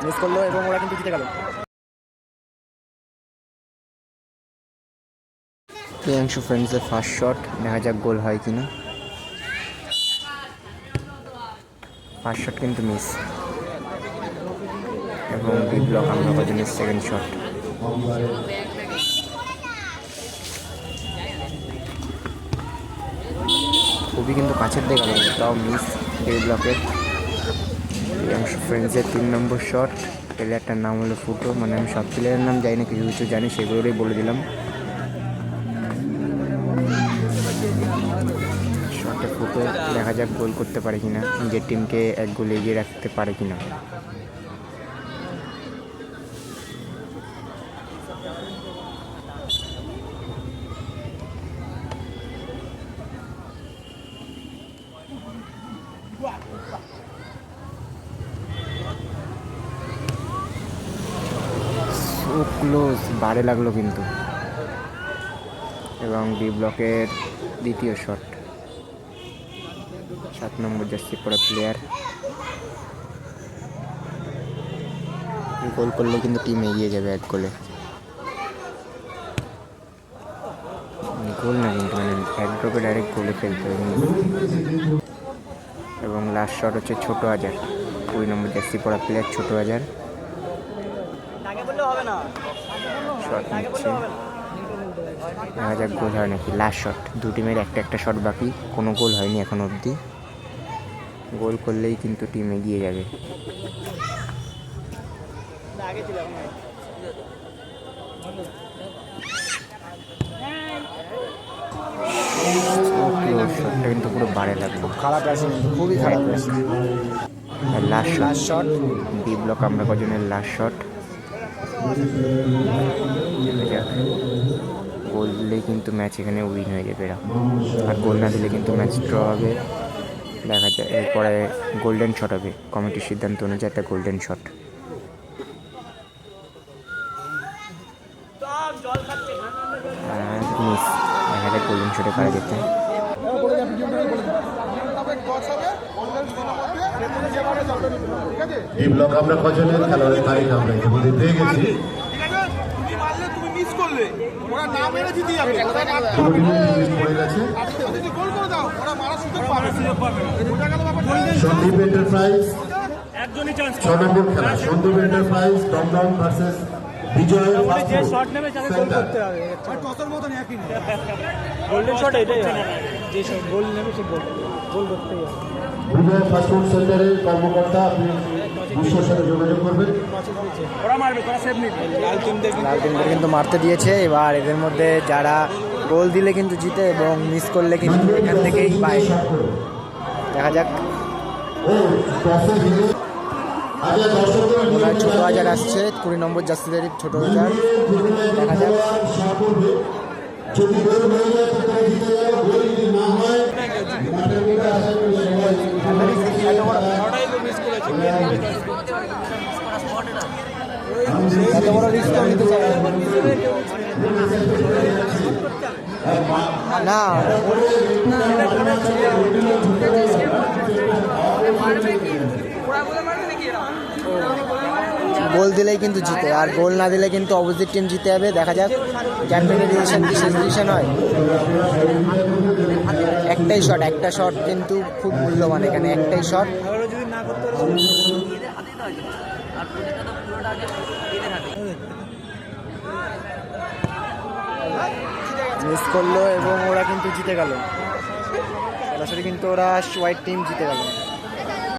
Miss করলো এবং ওরা কিন্তু জিতে গেল। প্রিয়াংশু ফ্রেন্ডসের ফার্স্ট শট, দেখা যাক গোল হয় কিনা। ফার্স্ট শট কিন্তু মিস এবং বি ব্লক আমরা কজনের সেকেন্ড শট। খুবই কিন্তু কাছের দিকে গেল, তাও মিস বি ব্লকের। প্রিয়াংশু ফ্রেন্ডসের 3 নম্বর শট। প্লেয়ারটার নাম হলো ফুটো, মানে আমি সব প্লেয়ারের নাম জানি না, কিছু কিছু জানি, সেগুলোই বলে দিলাম। শটে ফুটো, দেখা যাক গোল করতে পারে কিনা, নিজের টিমকে 1 গোল এগিয়ে রাখতে পারে কিনা। সো ক্লোজ, বারে লাগলো কিন্তু। এবং বি ব্লকের দ্বিতীয় শট, 7 নম্বর জার্সি পরা প্লেয়ার গোল করলে কিন্তু টিম এগিয়ে যাবে 1 গোলে। গোল না কিন্তু, মানে 1 ড্রপে ডাইরেক্ট গোলে ফেলতে হবে। এবং লাস্ট শট হচ্ছে ছোট হাজার, 20 নম্বর জার্সি পরা প্লেয়ার ছোট হাজার শট নিচ্ছে। দেখা যাক গোল হয় নাকি। লাস্ট শট, 2 টিমের একটা শট বাকি, কোনো গোল হয়নি এখন অবধি। গোল করলেই কিন্তু টিম এগিয়ে যাবে। শটটা কিন্তু পুরো বারে লাগলো, খারাপ আছে, খুবই খারাপ আছে। লাস্ট শট, বি ব্লক আমরা কজনের লাস্ট শট। গোল দিলেই কিন্তু ম্যাচ এখানে উইন হয়ে যাবে এরা, আর গোল না দিলে কিন্তু ম্যাচ ড্র হবে। দেখা যায় এরপরে গোল্ডেন শট হবে, কমিটির সিদ্ধান্ত অনুযায়ী একটা গোল্ডেন শট। মিস, দেখা যায় গোল্ডেন শটে পারা যেতে। এই ব্লক আমরা কজনের খেলোয়াড়ের তারিখ আমরা ইতিমধ্যে পেয়ে গেছি। সন্দীপ এন্টারপ্রাইজ 6 নম্বর খেলা, সন্দীপ এন্টারপ্রাইজ দমদম ভার্সেস বিজয়। বিজয় ফাস্টফুড সেন্টারের কর্মকর্তা, আপনি বিশ্বের সাথে যোগাযোগ করবেন। লাল টিমকে কিন্তু মারতে দিয়েছে। এবার এদের মধ্যে যারা গোল দিলে কিন্তু জিতে এবং মিস করলে কিন্তু এখান থেকেই পায়। দেখা যাক। ছোট হাজার আসছে, 20 নম্বর জার্সিদের ছোট হাজার। দেখা যাক। এত বড় রিস্ক নিতে চাই না। গোল দিলেই কিন্তু জিতে, আর গোল না দিলে কিন্তু অপোজিট টিম জিতে যাবে। দেখা যাক চ্যাম্পিয়নের ডিসিশন বিশেষ ডিসিশন হয়। একটাই শট, একটা শট কিন্তু খুব মূল্যবান এখানে, একটাই শট। মিস করলো এবং ওরা কিন্তু জিতে গেল সরাসরি, কিন্তু ওরা হোয়াইট টিম জিতে গেল।